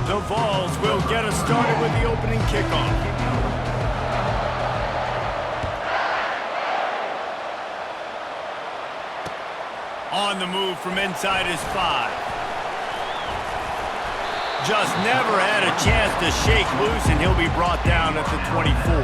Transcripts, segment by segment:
The Vols will get us started with the opening kickoff. On the move from inside his 5. Just never had a chance to shake loose, and he'll be brought down at the 24.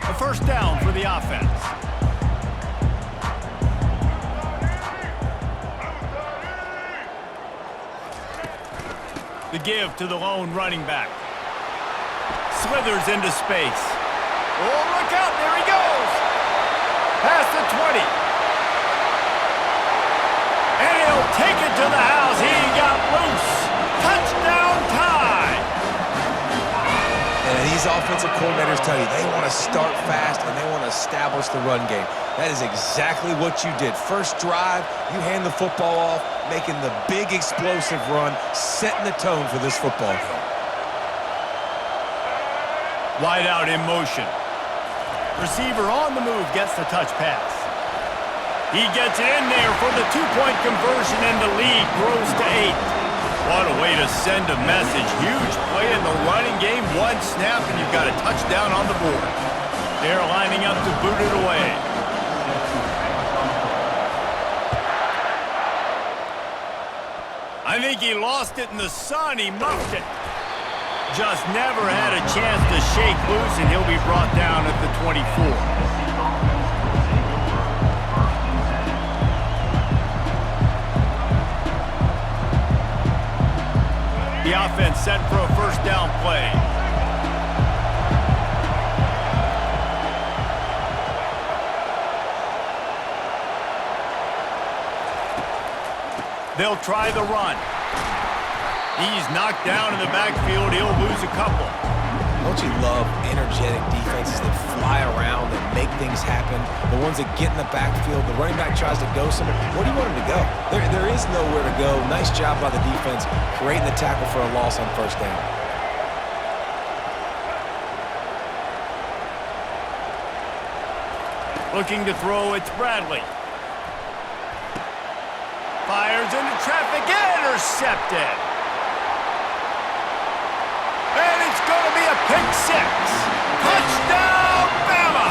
A first down for the offense. The give to the lone running back. Slithers into space. Oh, look out, there he goes! Past the 20. And he'll take it to the house. He got loose. Touchdown time! And these offensive coordinators tell you they want to start fast and they want to establish the run game. That is exactly what you did. First drive, you hand the football off, making the big explosive run, setting the tone for this football game. Wide out in motion. Receiver on the move gets the touch pass. He gets it in there for the 2-point conversion, and the lead grows to 8. What a way to send a message. Huge play in the running game. One snap, and you've got a touchdown on the board. They're lining up to boot it away. I think he lost it in the sun. He muffed it. Just never had a chance to shake loose, and he'll be brought down at the 24. The offense set for a first down play. They'll try the run. He's knocked down in the backfield. He'll lose a couple. Don't you love energetic defenses that fly around and make things happen? The ones that get in the backfield, the running back tries to go somewhere. Where do you want him to go? There is nowhere to go. Nice job by the defense creating the tackle for a loss on first down. Looking to throw, it's Bradley. Fires into traffic, intercepted. And it's going to be a pick 6. Touchdown, Bama!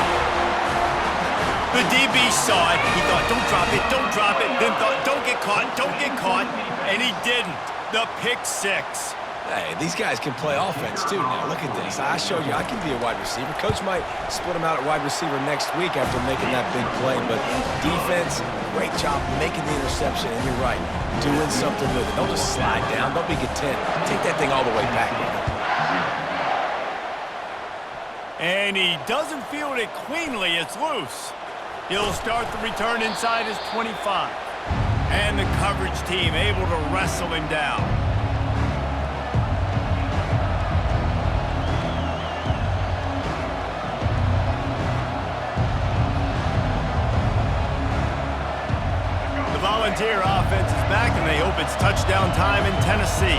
The DB saw it. He thought, don't drop it. Then thought, don't get caught. And he didn't. The pick 6. Hey, these guys can play offense, too. Now, look at this. I showed you I can be a wide receiver. Coach might split him out at wide receiver next week after making that big play. But defense, great job making the interception. And you're right, doing something with it. Don't just slide down. Don't be content. Take that thing all the way back. And he doesn't field it cleanly. It's loose. He'll start the return inside his 25. And the coverage team able to wrestle him down. Volunteer offense is back, and they hope it's touchdown time in Tennessee.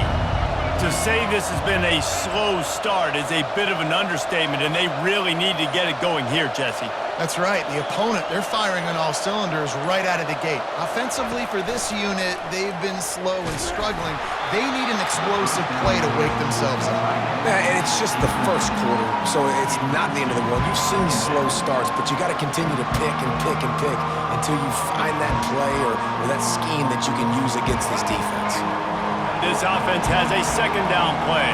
To say this has been a slow start is a bit of an understatement, and they really need to get it going here, Jesse. That's right. The opponent, they're firing on all cylinders right out of the gate. Offensively, for this unit, they've been slow and struggling. They need an explosive play to wake themselves up. Yeah, and it's just the first quarter, so it's not the end of the world. You've seen slow starts, but you got to continue to pick and pick and pick until you find that play or that scheme that you can use against this defense. This offense has a second down play.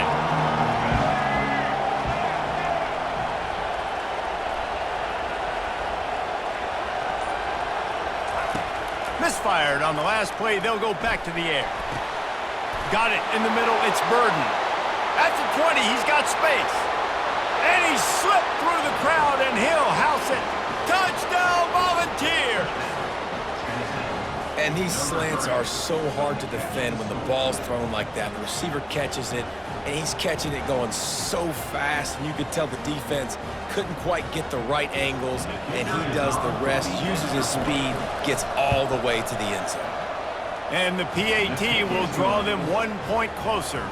Misfired on the last play. They'll go back to the air. Got it in the middle. It's Burden. At the 20, he's got space. And he slipped through the crowd, and he'll house it. Touchdown, Volunteers! And these slants are so hard to defend when the ball's thrown like that. The receiver catches it, and he's catching it going so fast, and you could tell the defense couldn't quite get the right angles, and he does the rest, uses his speed, gets all the way to the end zone. And the PAT will draw them 1 point closer.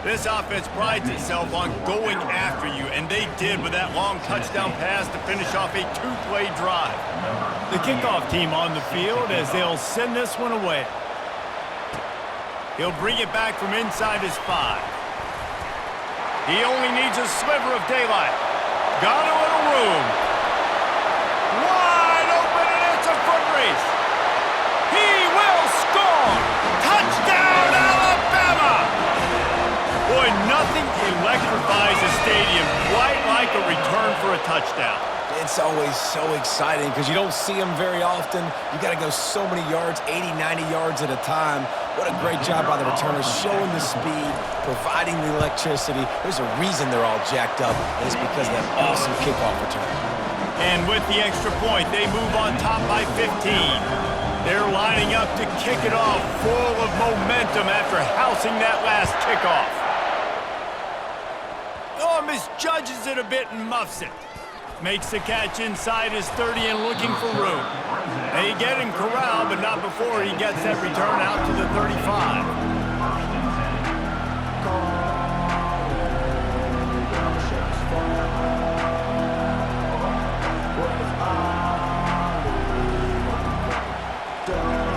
This offense prides itself on going after you, and they did with that long touchdown pass to finish off a 2-play drive. The kickoff team on the field as they'll send this one away. He'll bring it back from inside his 5. He only needs a sliver of daylight. Got a little room. Wide open, and it's a foot race. He will score! Touchdown, Alabama! Boy, nothing electrifies a stadium quite like a return for a touchdown. It's always so exciting because you don't see them very often. You got to go so many yards, 80, 90 yards at a time. What a great job by the returners, showing the speed, providing the electricity. There's a reason they're all jacked up, and it's because of that awesome kickoff return. And with the extra point, they move on top by 15. They're lining up to kick it off full of momentum after housing that last kickoff. Oh, misjudges it a bit and muffs it. Makes the catch inside his 30 and looking for room. They get him corralled, but not before he gets that return out to the 35.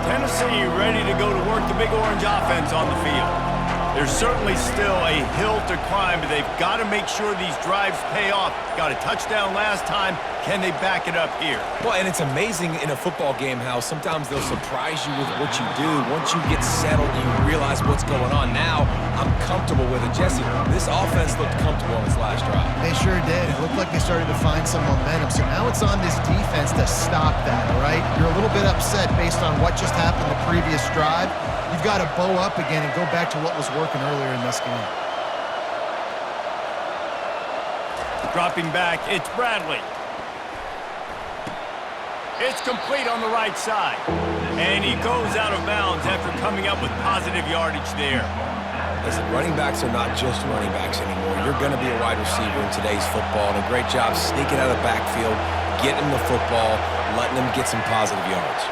Tennessee ready to go to work the Big Orange offense on the field. There's certainly still a hill to climb, but they've got to make sure these drives pay off. Got a touchdown last time. Can they back it up here? Well, and it's amazing in a football game how sometimes they'll surprise you with what you do. Once you get settled, you realize what's going on. Now, I'm comfortable with it. Jesse, this offense looked comfortable on its last drive. They sure did. It looked like they started to find some momentum. So now it's on this defense to stop that, all right? You're a little bit upset based on what just happened the previous drive. You've got to bow up again and go back to what was working earlier in this game. Dropping back, it's Bradley. It's complete on the right side. And he goes out of bounds after coming up with positive yardage there. Listen, running backs are not just running backs anymore. You're going to be a wide receiver in today's football, and a great job sneaking out of the backfield, getting them the football, letting them get some positive yards.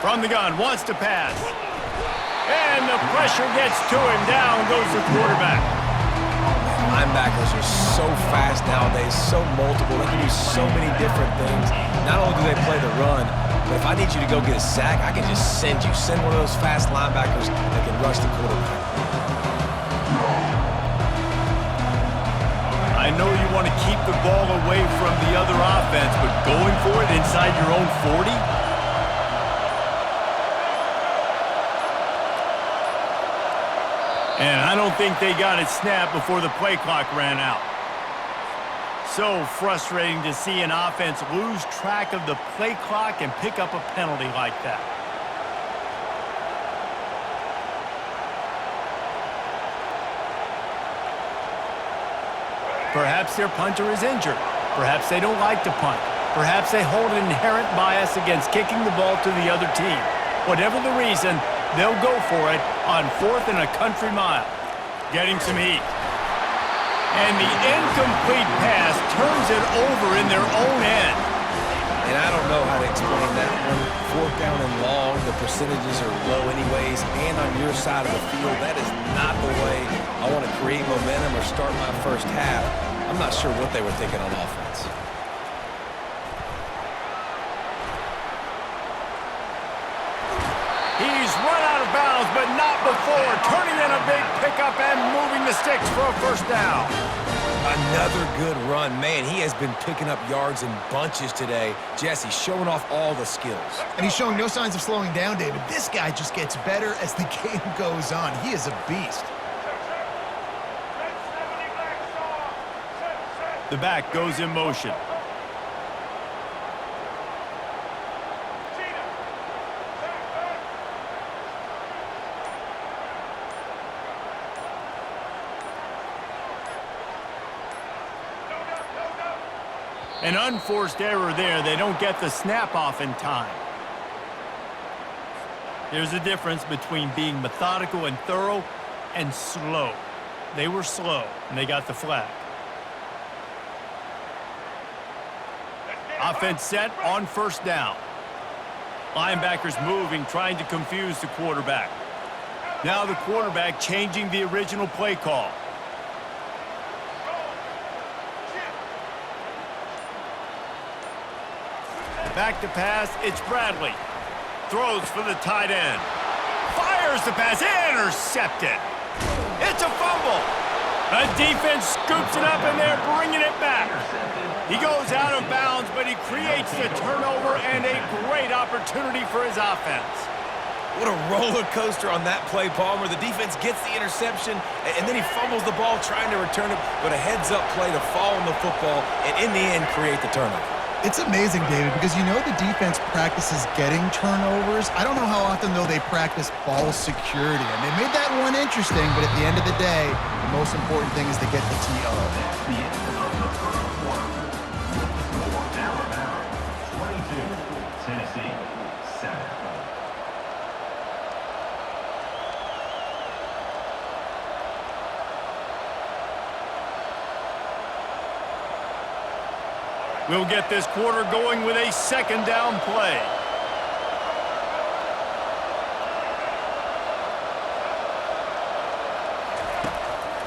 From the gun, wants to pass. And the pressure gets to him. Down goes the quarterback. Linebackers are so fast nowadays, so multiple. They can do so many different things. Not only do they play the run, but if I need you to go get a sack, I can just send one of those fast linebackers that can rush the quarterback. I know you want to keep the ball away from the other offense, but going for it inside your own 40? And I don't think they got it snapped before the play clock ran out. So frustrating to see an offense lose track of the play clock and pick up a penalty like that. Perhaps their punter is injured. Perhaps they don't like to punt. Perhaps they hold an inherent bias against kicking the ball to the other team. Whatever the reason, they'll go for it on 4th and a country mile. Getting some heat. And the incomplete pass turns it over in their own end. And I don't know how to explain that one. 4th down and long, the percentages are low anyways, and on your side of the field, that is not the way I want to create momentum or start my first half. I'm not sure what they were thinking on offense. He's run out of bounds, but not before. Turning in a big pickup and moving the sticks for a first down. Another good run. Man, he has been picking up yards in bunches today. Jesse showing off all the skills. And he's showing no signs of slowing down, David. This guy just gets better as the game goes on. He is a beast. The back goes in motion. An unforced error there. They don't get the snap off in time. There's a difference between being methodical and thorough and slow. They were slow, and they got the flag. Offense set on first down. Linebackers moving, trying to confuse the quarterback. Now the quarterback changing the original play call. Back to pass, it's Bradley. Throws for the tight end. Fires the pass, intercepted. It's a fumble. The defense scoops it up and they're bringing it back. He goes out of bounds, but he creates the turnover and a great opportunity for his offense. What a roller coaster on that play, Palmer. The defense gets the interception, and then he fumbles the ball trying to return it, but a heads-up play to fall on the football, and in the end, create the turnover. It's amazing, David, because you know the defense practices getting turnovers. I don't know how often, though, they practice ball security. And they made that one interesting, but at the end of the day, the most important thing is to get the TO. Tennessee, 7. We'll get this quarter going with a second down play.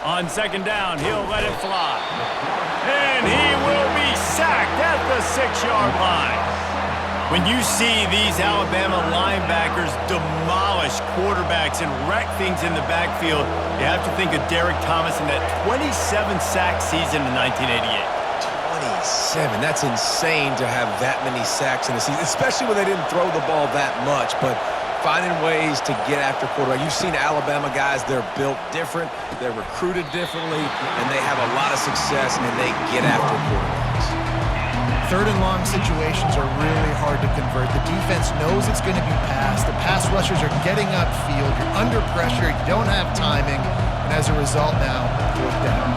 On second down, he'll let it fly. And he will be sacked at the 6-yard line. When you see these Alabama linebackers demolish quarterbacks and wreck things in the backfield, you have to think of Derek Thomas in that 27-sack season in 1988. 27. That's insane to have that many sacks in a season, especially when they didn't throw the ball that much. But finding ways to get after quarterback. You've seen Alabama guys, they're built different, they're recruited differently, and they have a lot of success, and they get after quarterbacks. Third and long situations are really hard to convert. The defense knows it's going to be passed. The pass rushers are getting upfield. You're under pressure. You don't have timing. And as a result now, fourth down.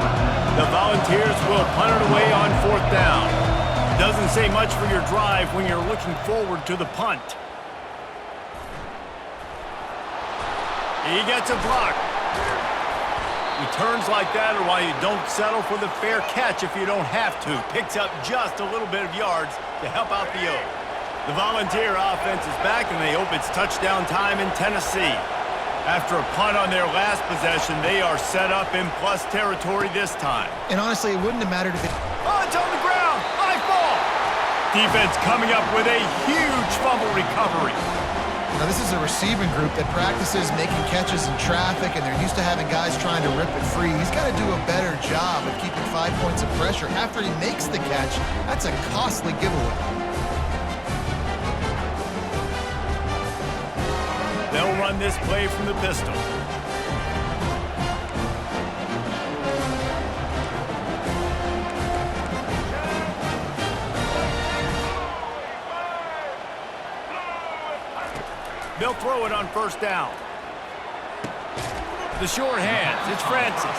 The Volunteers will punt it away on fourth down. Doesn't say much for your drive when you're looking forward to the punt. He gets a block. Returns like that are why you don't settle for the fair catch if you don't have to. Picks up just a little bit of yards to help out the O. The Volunteer offense is back, and they hope it's touchdown time in Tennessee. After a punt on their last possession, they are set up in plus territory this time. And honestly, it wouldn't have mattered if it... Oh, it's on the ground! High ball! Defense coming up with a huge fumble recovery. Now, this is a receiving group that practices making catches in traffic, and they're used to having guys trying to rip it free. He's got to do a better job of keeping 5 points of pressure after he makes the catch. That's a costly giveaway. They'll run this play from the pistol. They'll throw it on first down. The short hands, it's Francis.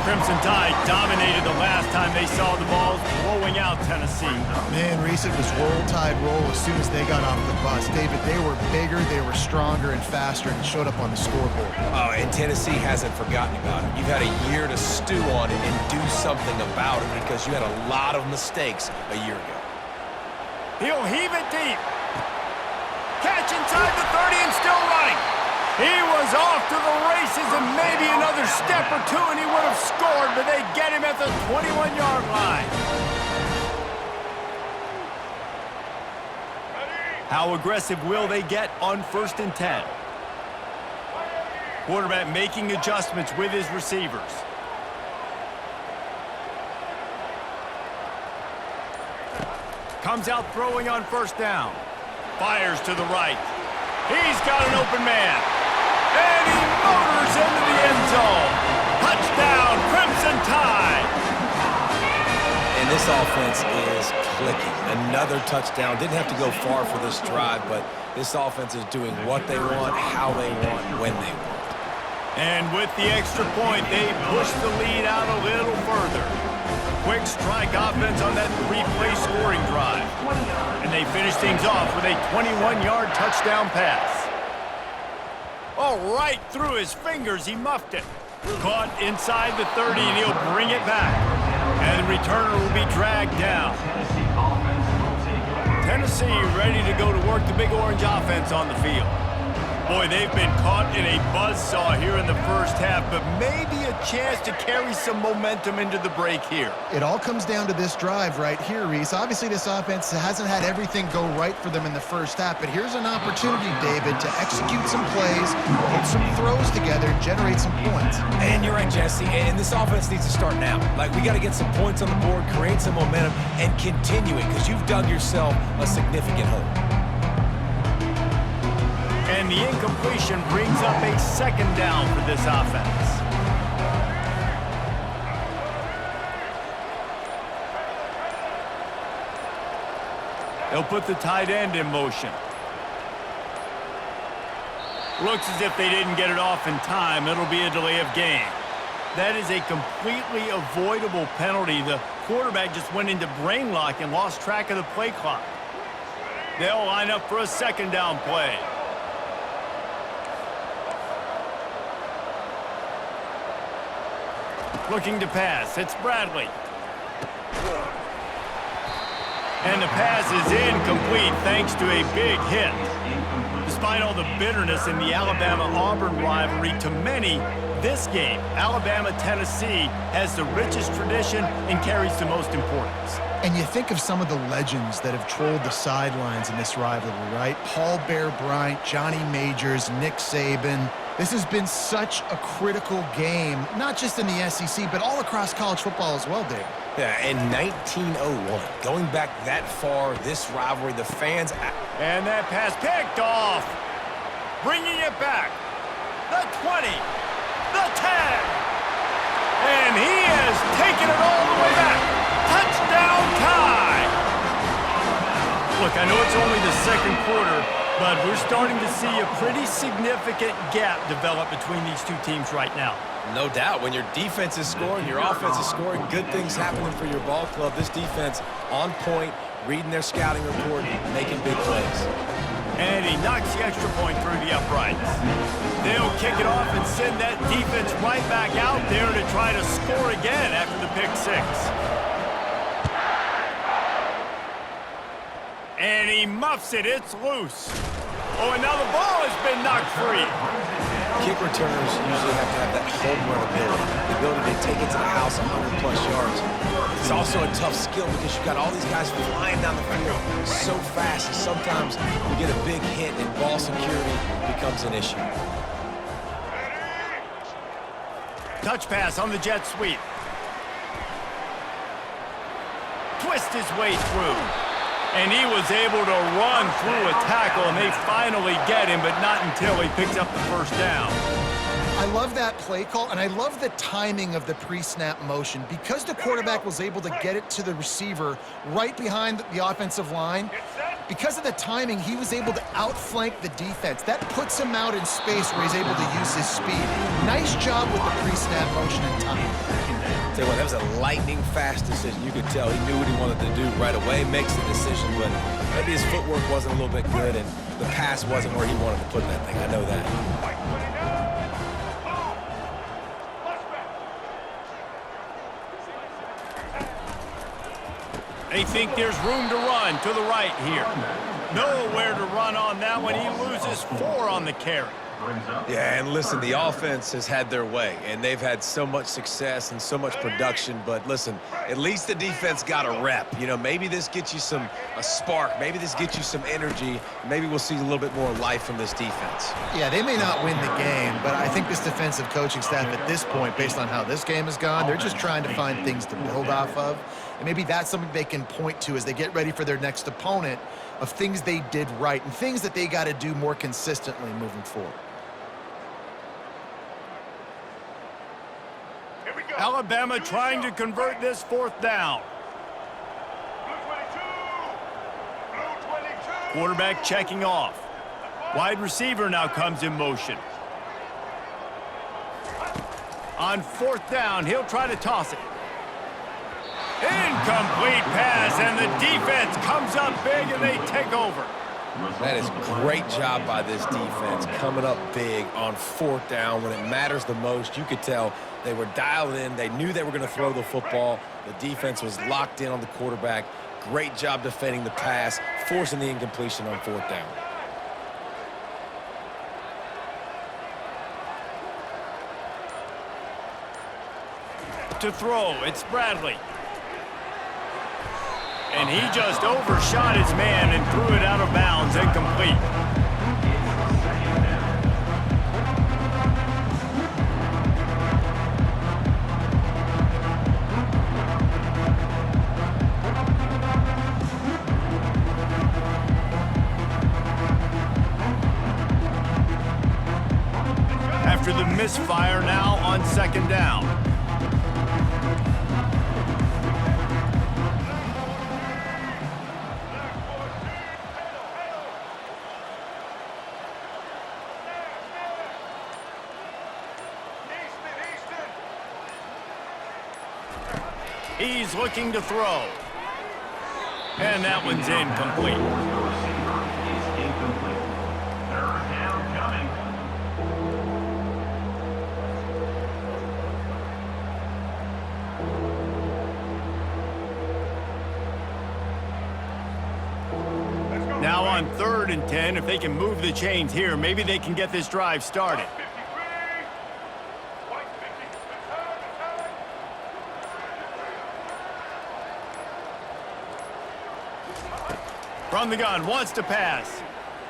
Crimson Tide dominated the last time they saw the balls blowing out Tennessee. Man, Reese, it was roll tide roll as soon as they got off the bus. David, they were bigger, they were stronger and faster, and showed up on the scoreboard. Oh, and Tennessee hasn't forgotten about it. You've had a year to stew on it and do something about it because you had a lot of mistakes a year ago. He'll heave it deep. Catch inside the 30 and still running. He was off to the races and maybe another step or two and he would have scored, but they get him at the 21-yard line. How aggressive will they get on 1st and 10? Quarterback making adjustments with his receivers. Comes out throwing on first down. Fires to the right. He's got an open man. And he motors into the end zone. Touchdown, Crimson Tide. And this offense is clicking. Another touchdown. Didn't have to go far for this drive, but this offense is doing what they want, how they want, when they want. And with the extra point, they push the lead out a little further. Quick strike offense on that 3-play scoring drive. And they finish things off with a 21-yard touchdown pass. Oh, right through his fingers, he muffed it. Caught inside the 30, and he'll bring it back. And the returner will be dragged down. Tennessee ready to go to work the Big Orange offense on the field. Boy, they've been caught in a buzzsaw here in the first half, but maybe a chance to carry some momentum into the break here. It all comes down to this drive right here, Reese. Obviously, this offense hasn't had everything go right for them in the first half, but here's an opportunity, David, to execute some plays, put some throws together, generate some points. And you're right, Jesse, and this offense needs to start now. Like, we got to get some points on the board, create some momentum, and continue it, because you've dug yourself a significant hole. And the incompletion brings up a second down for this offense. They'll put the tight end in motion. Looks as if they didn't get it off in time. It'll be a delay of game. That is a completely avoidable penalty. The quarterback just went into brain lock and lost track of the play clock. They'll line up for a second down play. Looking to pass. It's Bradley. And the pass is incomplete thanks to a big hit. Despite all the bitterness in the Alabama-Auburn rivalry, to many, this game, Alabama-Tennessee, has the richest tradition and carries the most importance. And you think of some of the legends that have trolled the sidelines in this rivalry, right? Paul Bear Bryant, Johnny Majors, Nick Saban. This has been such a critical game, not just in the SEC, but all across college football as well, Dave. Yeah, in 1901, going back that far, this rivalry, the fans... And that pass picked off. Bringing it back. The 20. The 10. And he has taken it all the way back. Touchdown tie. Look, I know it's only the second quarter, but we're starting to see a pretty significant gap develop between these two teams right now. No doubt. When your defense is scoring, your offense is scoring, good things happening for your ball club. This defense on point, reading their scouting report, making big plays. And he knocks the extra point through the uprights. They'll kick it off and send that defense right back out there to try to score again after the pick six. And he muffs it. It's loose. Oh, and now the ball has been knocked free. Kick returners usually have to have that home run ability, the ability to take it to the house 100-plus yards. It's also a tough skill because you've got all these guys flying down the field so fast, and sometimes you get a big hit and ball security becomes an issue. Touch pass on the jet sweep. Twist his way through. And he was able to run through a tackle, and they finally get him, but not until he picks up the first down. I love that play call, and I love the timing of the pre-snap motion. Because the quarterback was able to get it to the receiver right behind the offensive line, because of the timing, he was able to outflank the defense. That puts him out in space where he's able to use his speed. Nice job with the pre-snap motion and timing. Tell you what, that was a lightning-fast decision. You could tell he knew what he wanted to do right away, makes the decision, but maybe his footwork wasn't a little bit good, and the pass wasn't where he wanted to put that thing. I know that. They think there's room to run to the right here. Nowhere to run on that one. He loses 4 on the carry. Yeah, and listen, the offense has had their way, and they've had so much success and so much production, but listen, at least the defense got a rep. You know, maybe this gets you a spark. Maybe this gets you some energy. Maybe we'll see a little bit more life from this defense. Yeah, they may not win the game, but I think this defensive coaching staff at this point, based on how this game has gone, they're just trying to find things to build off of. And maybe that's something they can point to as they get ready for their next opponent, of things they did right and things that they got to do more consistently moving forward. Alabama trying to convert this 4th down. Quarterback checking off. Wide receiver now comes in motion. On 4th down, he'll try to toss it. Incomplete pass, and the defense comes up big, and they take over. That is great job by this defense, coming up big on 4th down when it matters the most. You could tell they were dialed in. They knew they were going to throw the football. The defense was locked in on the quarterback. Great job defending the pass, forcing the incompletion on 4th down. To throw, it's Bradley. And he just overshot his man and threw it out of bounds, incomplete. After the misfire, now on 2nd down. He's looking to throw. And that one's incomplete. Now on 3rd and 10, if they can move the chains here, maybe they can get this drive started. From the gun, wants to pass.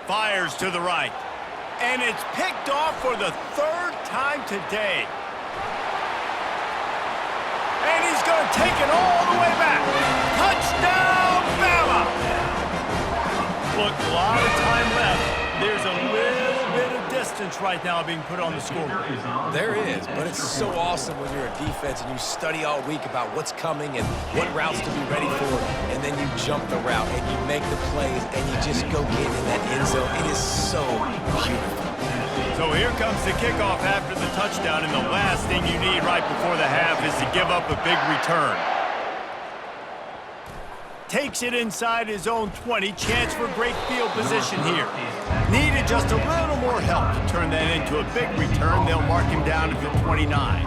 Fires to the right. And it's picked off for the 3rd time today. And he's going to take it all the way back. Touchdown, Bama! Look, a lot of time left. There's a little bit of distance right now being put on the scoreboard. There is, but it's so awesome when you're a defense and you study all week about what's coming and what routes to be ready for, and then you jump the route and you make the plays and you just go get in that end zone. It is so beautiful. So here comes the kickoff after the touchdown, and the last thing you need right before the half is to give up a big return. Takes it inside his own 20. Chance for great field position here. Needed just a little more help to turn that into a big return. They'll mark him down at the 29.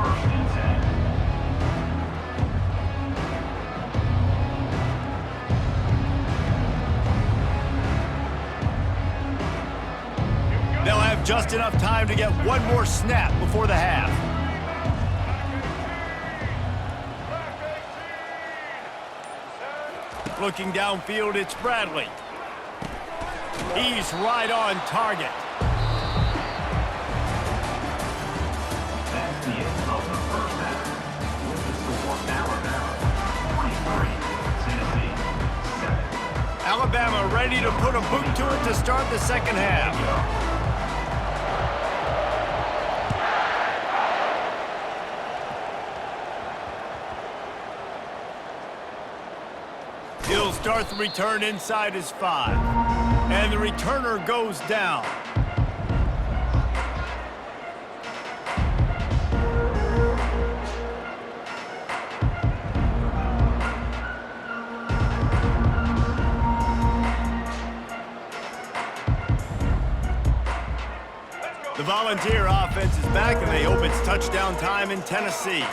They'll have just enough time to get one more snap before the half. Looking downfield, it's Bradley. He's right on target. That's the end of the first half. With the score, Alabama 23, Tennessee 7. Alabama ready to put a boot to it to start the 2nd half. He'll start the return inside his 5. And the returner goes down. The Volunteer offense is back, and they hope it's touchdown time in Tennessee.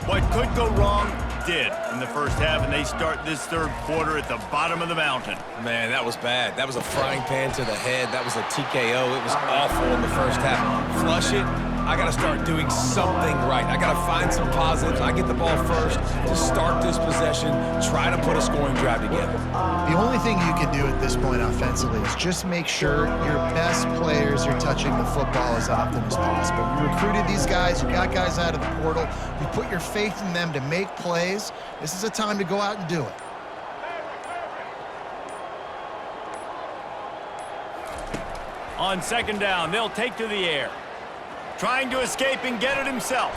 What could go wrong did in the first half, and they start this 3rd quarter at the bottom of the mountain. Man, that was bad. That was a frying pan to the head. That was a TKO. It was awful in the first half. Flush it. I got to start doing something right. I got to find some positives. I get the ball first to start this possession, try to put a scoring drive together. The only thing you can do at this point offensively is just make sure your best players are touching the football as often as possible. You recruited these guys, you got guys out of the portal, you put your faith in them to make plays. This is a time to go out and do it. On 2nd down, they'll take to the air. Trying to escape and get it himself.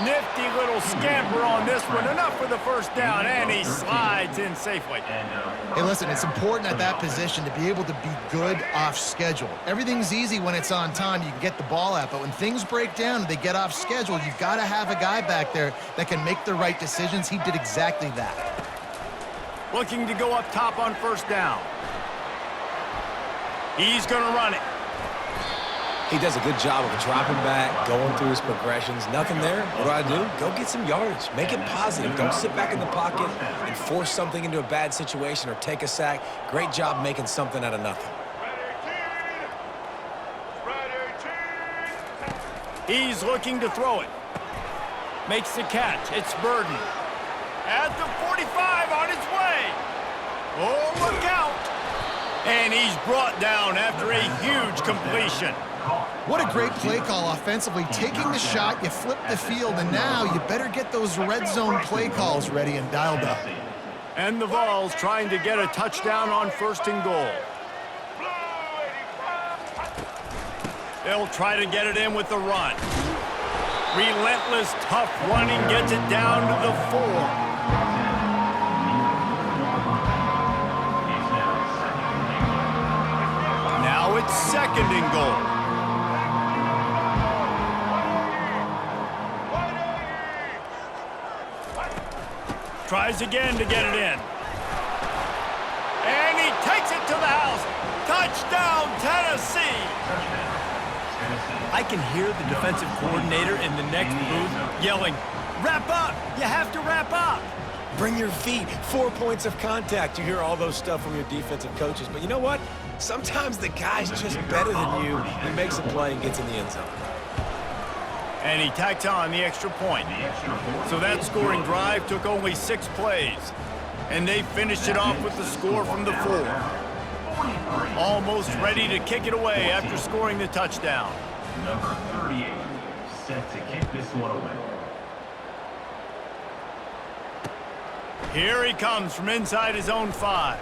Nifty little scamper on this one. Enough for the 1st down, and he slides in safely. Hey, listen, it's important at that position to be able to be good off schedule. Everything's easy when it's on time. You can get the ball out, but when things break down and they get off schedule, you've got to have a guy back there that can make the right decisions. He did exactly that. Looking to go up top on 1st down. He's going to run it. He does a good job of dropping back, going through his progressions. Nothing there. What do? Go get some yardage. Make it positive. Don't sit back in the pocket and force something into a bad situation or take a sack. Great job making something out of nothing. He's looking to throw it. Makes the catch. It's Burden. At the 45 on his way. Oh, look out. And he's brought down after a huge completion. What a great play call offensively. Taking the shot, you flip the field, and now you better get those red zone play calls ready and dialed up. And the Vols trying to get a touchdown on 1st and goal. They'll try to get it in with the run. Relentless, tough running gets it down to the 4. Now it's 2nd and goal. Tries again to get it in. And he takes it to the house. Touchdown, Tennessee! I can hear the defensive coordinator in the next booth yelling, "Wrap up! You have to wrap up!" Bring your feet. 4 points of contact. You hear all those stuff from your defensive coaches. But you know what? Sometimes the guy's just better than you. He makes a play and gets in the end zone. And he tacked on the extra point. So that scoring drive took only 6 plays. And they finished it off with the score from the 4. Almost ready to kick it away after scoring the touchdown. Number 38, set to kick this one away. Here he comes from inside his own 5.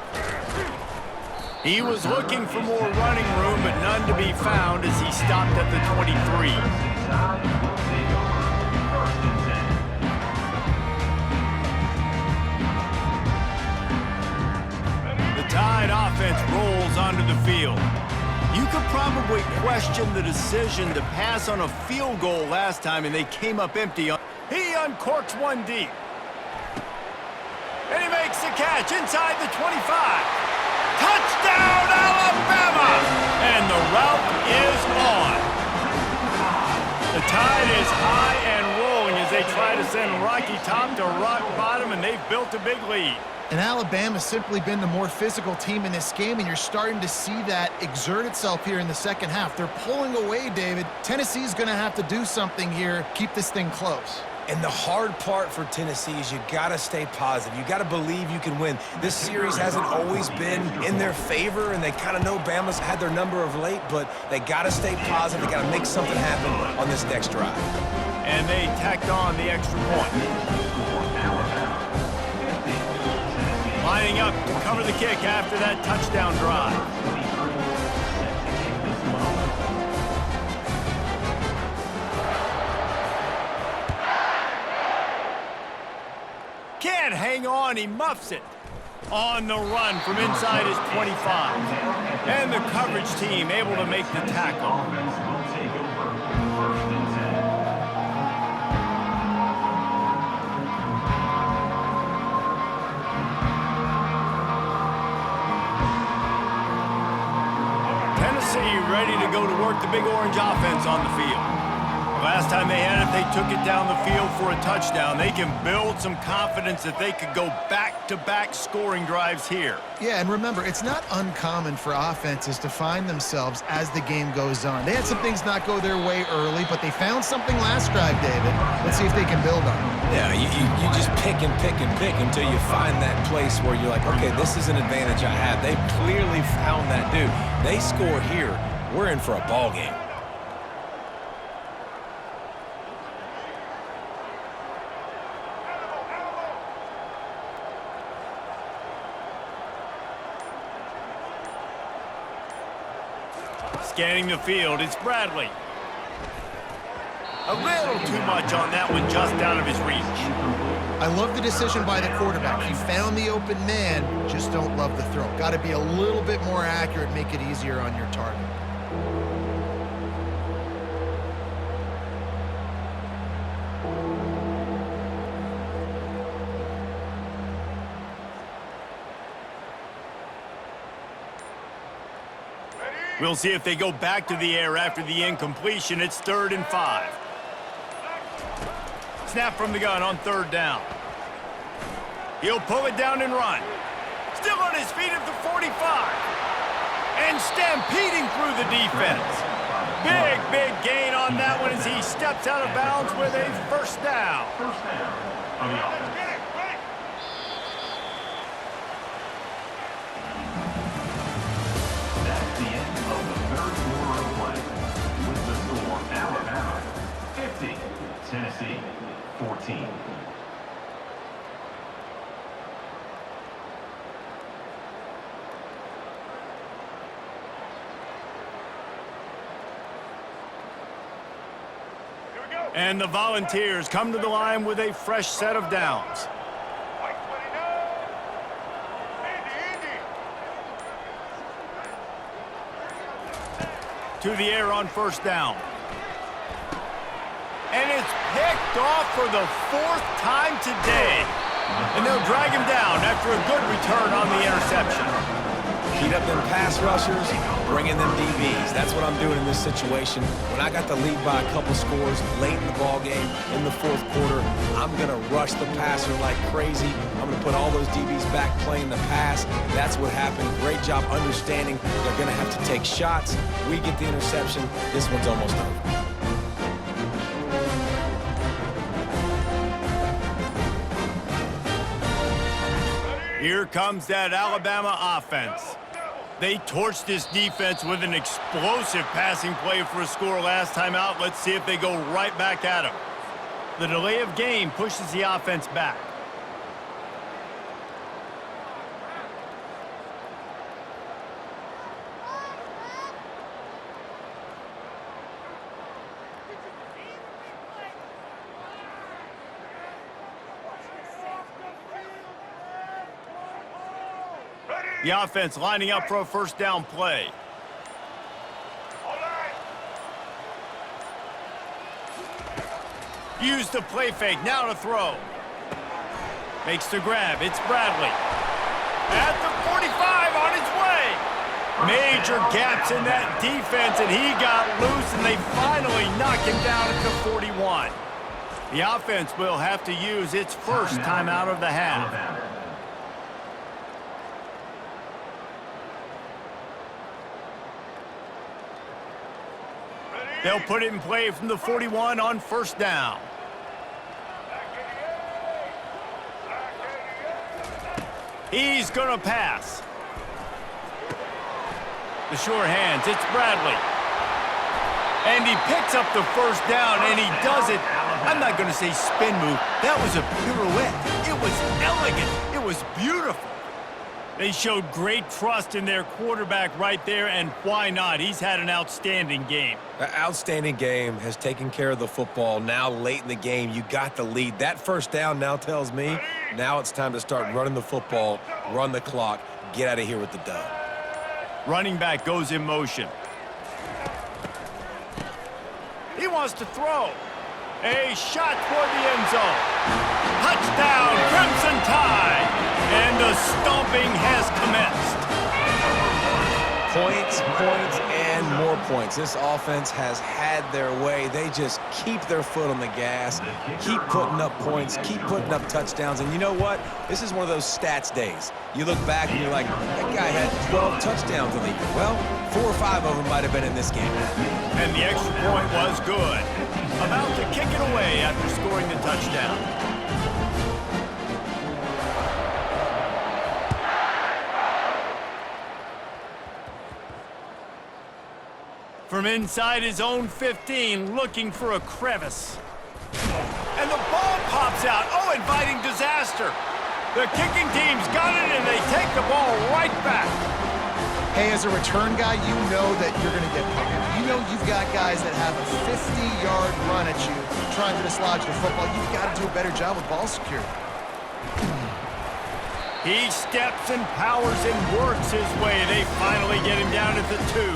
He was looking for more running room, but none to be found as he stopped at the 23. The Tide offense rolls onto the field. You could probably question the decision to pass on a field goal last time, and they came up empty. He uncorks one deep. And he makes the catch inside the 25. Touchdown, Alabama! And the route is on. The Tide is high and rolling as they try to send Rocky Top to rock bottom, and they've built a big lead. And Alabama's simply been the more physical team in this game, and you're starting to see that exert itself here in the second half. They're pulling away, David. Tennessee's going to have to do something here, keep this thing close. And the hard part for Tennessee is you got to stay positive. You got to believe you can win. This series hasn't always been in their favor, and they kind of know Bama's had their number of late, but they got to stay positive. They got to make something happen on this next drive. And they tacked on the extra point. Lining up to cover the kick after that touchdown drive. Can't hang on, he muffs it. On the run from inside his 25. And the coverage team able to make the tackle. Tennessee ready to go to work the Big Orange offense on the field. Last time they had it, they took it down the field for a touchdown. They can build some confidence that they could go back-to-back scoring drives here. Yeah, and remember, it's not uncommon for offenses to find themselves as the game goes on. They had some things not go their way early, but they found something last drive, David. Let's see if they can build on it. Yeah, you just pick and pick and pick until you find that place where you're like, okay, this is an advantage I have. They clearly found that dude. They score here, we're in for a ball game. Scanning the field, it's Bradley. A little too much on that one, just out of his reach. I love the decision by the quarterback. He found the open man, just don't love the throw. Got to be a little bit more accurate, make it easier on your target. We'll see if they go back to the air after the incompletion. It's 3rd and 5. Snap from the gun on 3rd down. He'll pull it down and run. Still on his feet at the 45. And stampeding through the defense. Big gain on that one as he steps out of bounds with a 1st down. First down on the offense. That's the end of the 3rd quarter of play. With the score, Alabama 50, Tennessee 14. And the Volunteers come to the line with a fresh set of downs. To the air on 1st down. And it's picked off for the 4th time today. And they'll drag him down after a good return on the interception. Heat up them pass rushers, bring in them DBs. That's what I'm doing in this situation. When I got the lead by a couple scores late in the ball game in the 4th quarter, I'm going to rush the passer like crazy. I'm going to put all those DBs back playing the pass. That's what happened. Great job understanding they're going to have to take shots. We get the interception. This one's almost over. Here comes that Alabama offense. They torched this defense with an explosive passing play for a score last time out. Let's see if they go right back at him. The delay of game pushes the offense back. The offense lining up for a 1st down play. Use the play fake, now to throw. Makes the grab, it's Bradley. At the 45, on his way. Major gaps in that defense, and he got loose, and they finally knock him down at the 41. The offense will have to use its 1st timeout of the half. They'll put it in play from the 41 on 1st down. He's going to pass. The sure hands, it's Bradley. And he picks up the 1st down, and he does it. I'm not going to say spin move. That was a pirouette. It was elegant. It was beautiful. They showed great trust in their quarterback right there, and why not? He's had an outstanding game. An outstanding game, has taken care of the football. Now, late in the game, you got the lead. That 1st down now tells me now it's time to start running the football, run the clock, get out of here with the dub. Running back goes in motion. He wants to throw. A shot toward the end zone. Touchdown, Crimson Tide! And the stomping has commenced. Points, and more points. This offense has had their way. They just keep their foot on the gas, keep putting up points, keep putting up touchdowns. And you know what? This is one of those stats days. You look back and you're like, that guy had 12 touchdowns in the year. Well, 4 or 5 of them might have been in this game. And the extra point was good. About to kick it away after scoring the touchdown. From inside his own 15, looking for a crevice. And the ball pops out. Oh, inviting disaster. The kicking team's got it, and they take the ball right back. Hey, as a return guy, you know that you're going to get pumped. You know you've got guys that have a 50-yard run at you trying to dislodge the football. You've got to do a better job with ball security. He steps and powers and works his way. They finally get him down at the 2.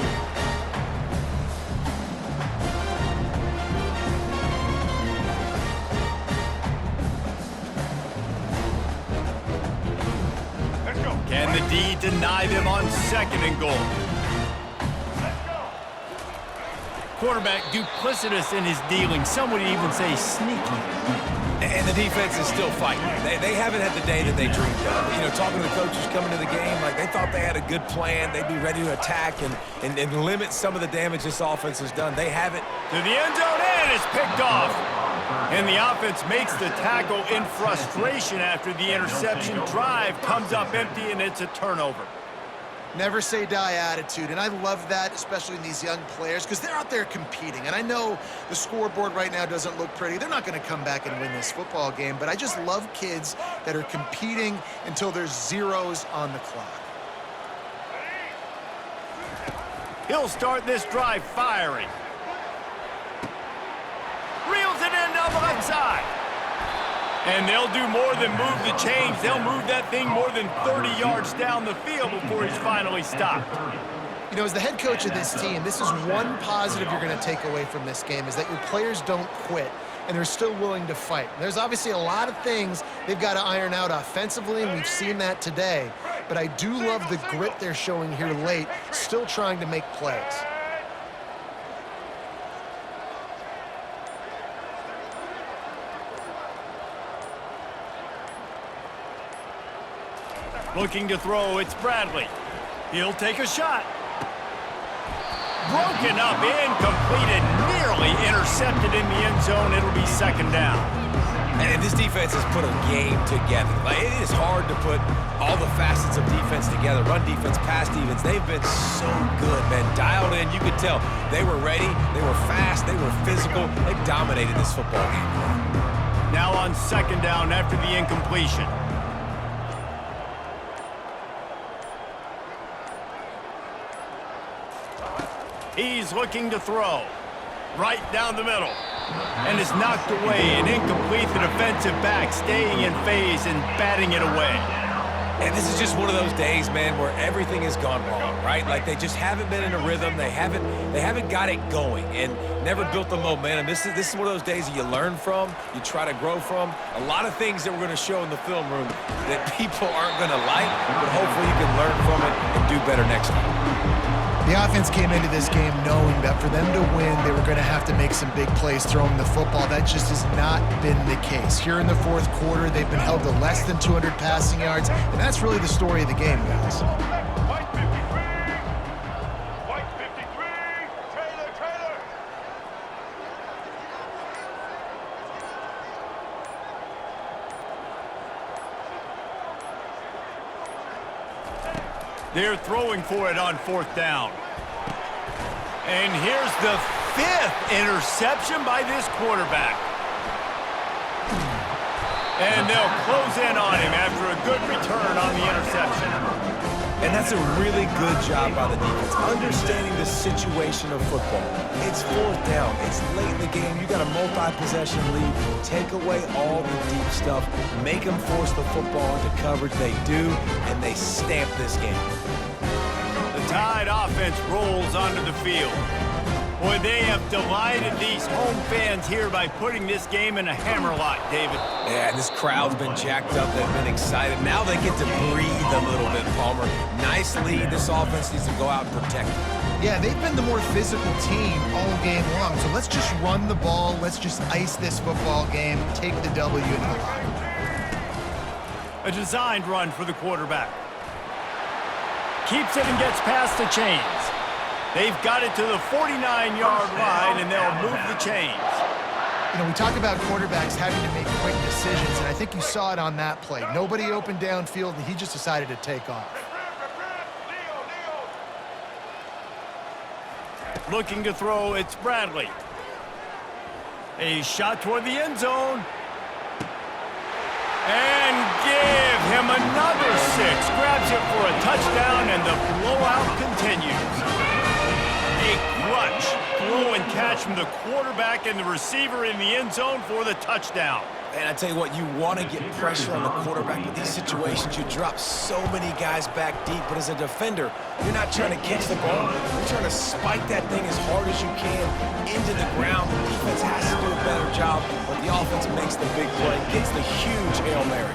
Can the D deny them on 2nd and goal? Quarterback duplicitous in his dealing. Some would even say sneaky. And the defense is still fighting. They haven't had the day that they dreamed of. You know, talking to the coaches coming to the game, like they thought they had a good plan. They'd be ready to attack and limit some of the damage this offense has done. They haven't. To the end zone, and it's picked off. And the offense makes the tackle in frustration after the interception. Drive comes up empty, and it's a turnover. Never say die attitude, and I love that, especially in these young players, because they're out there competing. And I know the scoreboard right now doesn't look pretty. They're not going to come back and win this football game, but I just love kids that are competing until there's zeros on the clock. He'll start this drive firing. Reels it in down the left side. And they'll do more than move the chains. They'll move that thing more than 30 yards down the field before he's finally stopped. You know, as the head coach of this team, this is one positive you're going to take away from this game, is that your players don't quit, and they're still willing to fight. There's obviously a lot of things they've got to iron out offensively, and we've seen that today. But I do love the grit they're showing here late, still trying to make plays. Looking to throw, it's Bradley. He'll take a shot. Broken up, incomplete, and nearly intercepted in the end zone. It'll be second down. And this defense has put a game together. Like, it is hard to put all the facets of defense together. Run defense, pass defense. They've been so good, man. Dialed in, you could tell. They were ready, they were fast, they were physical. They dominated this football game. Now on second down after the incompletion. He's looking to throw. Right down the middle. And it's knocked away and incomplete. The defensive back staying in phase and batting it away. And this is just one of those days, man, where everything has gone wrong, right? Like they just haven't been in a rhythm. They haven't got it going and never built the momentum. This is one of those days that you learn from, you try to grow from. A lot of things that we're going to show in the film room that people aren't going to like, but hopefully you can learn from it and do better next time. The offense came into this game knowing that for them to win, they were going to have to make some big plays throwing the football. That just has not been the case. Here in the fourth quarter, they've been held to less than 200 passing yards, and that's really the story of the game, guys. White 53. White 53. Taylor. They're throwing for it on fourth down. And here's the fifth interception by this quarterback. And they'll close in on him after a good return on the interception. And that's a really good job by the defense, understanding the situation of football. It's fourth down. It's late in the game. You got a multi-possession lead. Take away all the deep stuff. Make them force the football into coverage. They do, and they stamp this game. The Tide offense rolls onto the field. Boy, they have delighted these home fans here by putting this game in a hammerlock, David. Yeah, and this crowd's been jacked up. They've been excited. Now they get to breathe a little bit, Palmer. Nice lead. This offense needs to go out and protect it. Yeah, they've been the more physical team all game long. So let's just run the ball. Let's just ice this football game, take the W into the locker room. A designed run for the quarterback. Keeps it and gets past the chains. They've got it to the 49-yard line, and they'll move the chains. You know, we talk about quarterbacks having to make quick decisions, and I think you saw it on that play. Nobody opened downfield, and he just decided to take off. Looking to throw, it's Bradley. A shot toward the end zone. And give him another 6. Grabs it for a touchdown, and the blowout continues. A clutch throw and catch from the quarterback and the receiver in the end zone for the touchdown. And I tell you what, you want to get pressure on the quarterback. With these situations, you drop so many guys back deep. But as a defender, you're not trying to catch the ball. You're trying to spike that thing as hard as you can into the ground. The defense has to do a better job, but the offense makes the big play, gets the huge Hail Mary.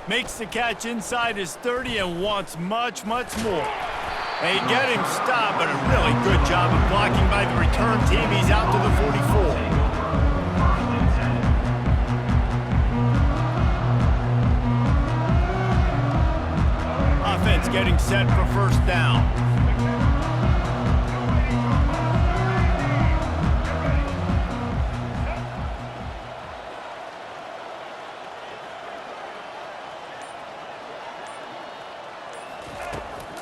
Makes the catch inside his 30 and wants much, much more. They get him stopped, but a really good job of blocking by the return team. He's out to the 44. Offense getting set for first down.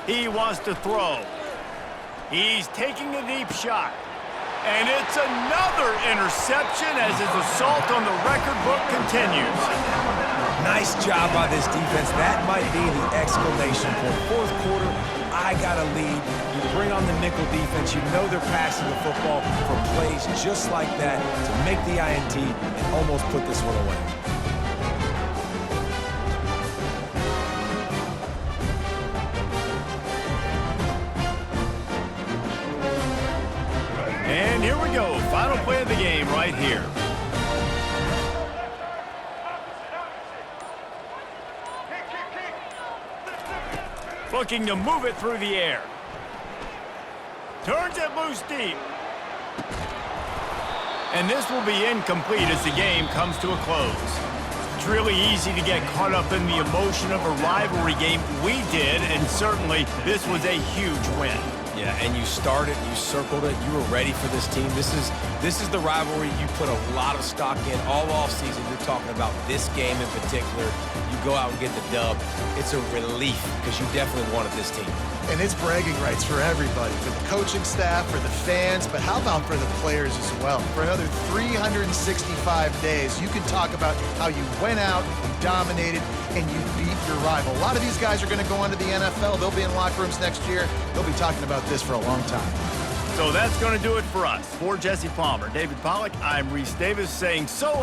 He wants to throw. He's taking a deep shot. And it's another interception as his assault on the record book continues. Nice job by this defense. That might be the exclamation point. Fourth quarter, I got a lead. You bring on the nickel defense. You know they're passing the football for plays just like that to make the INT and almost put this one away. And here we go. Final play of the game right here. Looking to move it through the air. Turns it loose deep. And this will be incomplete as the game comes to a close. It's really easy to get caught up in the emotion of a rivalry game. We did, and certainly this was a huge win. Yeah, and you started, you circled it, you were ready for this team. This is the rivalry you put a lot of stock in all offseason. You're talking about this game in particular. You go out and get the dub. It's a relief because you definitely wanted this team. And it's bragging rights for everybody, for the coaching staff, for the fans, but how about for the players as well? For another 365 days, you can talk about how you went out, you dominated, and you beat your rival. A lot of these guys are going to go on to the NFL. They'll be in locker rooms next year. They'll be talking about this for a long time. So that's going to do it for us. For Jesse Palmer, David Pollack, I'm Reese Davis saying so long.